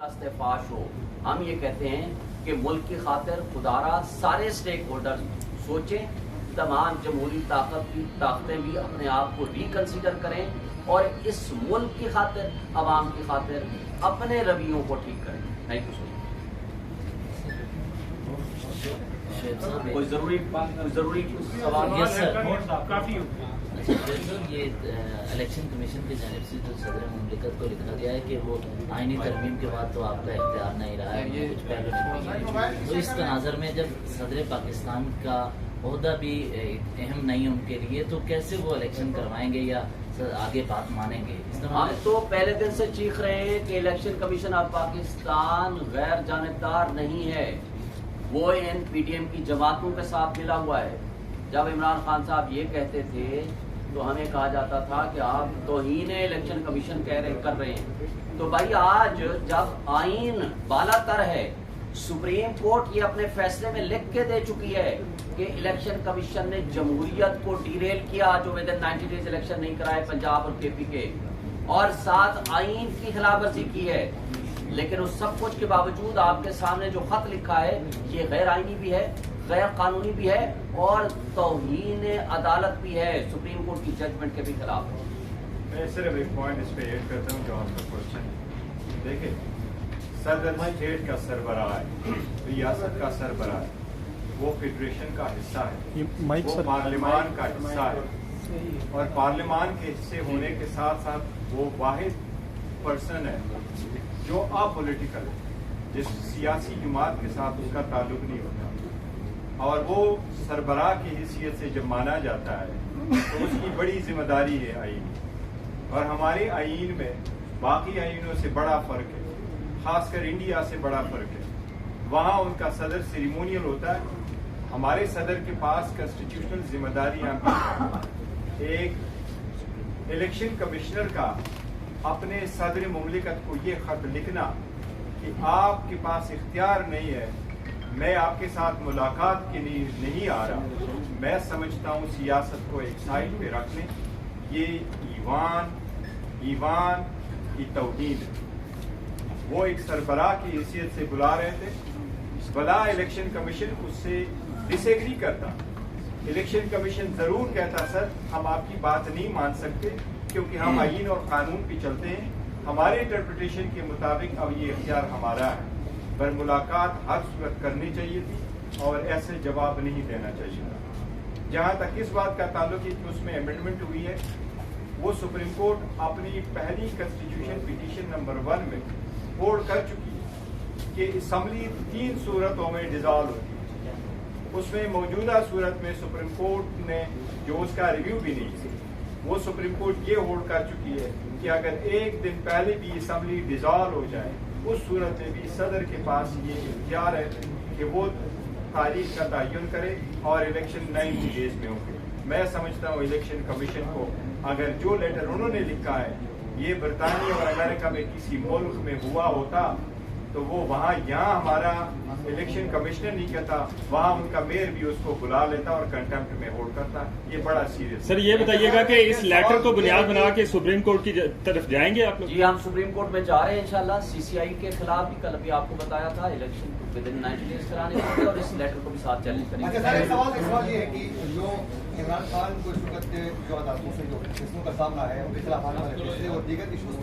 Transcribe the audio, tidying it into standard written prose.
استفاش ہو. ہم یہ کہتے ہیں کہ ملک کی خاطر خدارا سارے اسٹیک ہولڈر سوچیں, تمام جمہوری طاقتیں بھی اپنے آپ کو ریکنسیڈر کریں اور اس ملک کی خاطر, عوام کی خاطر اپنے رویوں کو ٹھیک کریں. تھینک یو سو مچ. کوئی ضروری سوال؟ کافی یہ الیکشن کمیشن کی جانب سے جو صدر مملکت کو لکھا گیا ہے کہ وہ آئینی ترمیم کے بعد تو آپ کا اختیار نہیں رہا ہے, کچھ پہلو نہیں, تو اس تناظر میں جب صدر پاکستان کا عہدہ بھی اہم نہیں ان کے لیے, تو کیسے وہ الیکشن کروائیں گے یا آگے بات مانیں گے؟ ہم تو پہلے دن سے چیخ رہے ہیں کہ الیکشن کمیشن آف پاکستان غیر جانبدار نہیں ہے, وہ ان پی ڈی ایم کی جماعتوں کے ساتھ ملا ہوا ہے. جب عمران خان صاحب یہ کہتے تھے تو ہمیں کہا جاتا تھا کہ آپ توہین الیکشن کمیشن کر رہے ہیں. تو بھائی آج جب آئین بالا تر ہے, سپریم کورٹ یہ اپنے فیصلے میں لکھ کے دے چکی ہے کہ الیکشن کمیشن نے جمہوریت کو ڈیریل کیا جو ود ان 90 days الیکشن نہیں کرائے پنجاب اور کے پی کے, اور ساتھ آئین کی خلاف ورزی کی ہے. لیکن اس سب کچھ کے باوجود آپ کے سامنے جو خط لکھا ہے یہ غیر آئینی بھی ہے, غیر قانونی بھی ہے اور توہین عدالت بھی ہے, سپریم کورٹ کی ججمنٹ کے بھی خلاف ہے. میں صرف ایک پوائنٹ اس پہ ایڈ کرتا ہوں جو آپ کا کوشچن ہے. دیکھیں, صدر اسٹیٹ کا سربراہ ہے, ریاست کا سربراہ ہے, وہ فیڈریشن کا حصہ ہے, وہ پارلیمان کا حصہ ہے, اور پارلیمان کے حصے ہونے کے ساتھ ساتھ وہ واحد پرسن ہے جو اپولیٹیکل ہے, جس سیاسی جماعت کے ساتھ اس کا تعلق نہیں ہوتا, اور وہ سربراہ کی حیثیت سے جب مانا جاتا ہے تو اس کی بڑی ذمہ داری ہے آئین, اور ہمارے آئین میں باقی آئینوں سے بڑا فرق ہے, خاص کر انڈیا سے بڑا فرق ہے. وہاں ان کا صدر سیریمونیل ہوتا ہے, ہمارے صدر کے پاس کانسٹیٹیوشنل ذمہ داریاں بھی. ایک الیکشن کمشنر کا اپنے صدر مملکت کو یہ خط لکھنا کہ آپ کے پاس اختیار نہیں ہے, میں آپ کے ساتھ ملاقات کے لیے نہیں آ رہا, میں سمجھتا ہوں سیاست کو ایک سائڈ پہ رکھ لیں, یہ ایوان کی توہین ہے. وہ ایک سربراہ کی حیثیت سے بلا رہے تھے, بلا الیکشن کمیشن اس سے ڈس ایگری کرتا. الیکشن کمیشن ضرور کہتا سر ہم آپ کی بات نہیں مان سکتے کیونکہ ہم آئین اور قانون پہ چلتے ہیں, ہمارے انٹرپریٹیشن کے مطابق اب یہ اختیار ہمارا ہے, پر ملاقات ہر صورت کرنی چاہیے تھی اور ایسے جواب نہیں دینا چاہیے تھا. جہاں تک اس بات کا تعلق ہے کہ اس میں امینڈمنٹ ہوئی ہے, وہ سپریم کورٹ اپنی پہلی کنسٹیٹیوشن پٹیشن نمبر 1 میں ہولڈ کر چکی ہے کہ اسمبلی 3 صورتوں میں ڈیزالو ہوتی ہے. اس میں موجودہ صورت میں سپریم کورٹ نے جو اس کا ریویو بھی نہیں کی, وہ سپریم کورٹ یہ ہولڈ کر چکی ہے کہ اگر ایک دن پہلے بھی اسمبلی ڈیزالو ہو جائے اس صورت میں بھی صدر کے پاس یہ اختیار ہے کہ وہ تاریخ کا تعین کرے اور الیکشن 90 days میں ہوگی. میں سمجھتا ہوں الیکشن کمیشن کو اگر جو لیٹر انہوں نے لکھا ہے یہ برطانیہ اور امریکہ میں کسی ملک میں ہوا ہوتا تو وہ وہاں, یہاں ہمارا الیکشن کمشنر نہیں کہتا, وہاں ان کا میئر بھی اس کو بلا لیتا اور کنٹمپٹ میں ہولڈ کرتا. یہ بڑا سیریس. سر یہ بتائیے گا کہ اس لیٹر کو بنیاد بنا کے سپریم کورٹ کی طرف جائیں گے آپ لوگ؟ جی ہم سپریم کورٹ میں جا رہے ہیں انشاءاللہ. سی سی آئی کے خلاف بھی کل ابھی آپ کو بتایا تھا الیکشن ود ان 90 days کرانے کے لیے, اور اس لیٹر کو بھی ساتھ چیلنج کریں گے. ایک سوال یہ ہے کہ جو عمران خان کو جو عدالتوں سے جو قسموں کا سامنا ہے ان کے خلاف آنے والے فیصلے اور دیگر ایشوز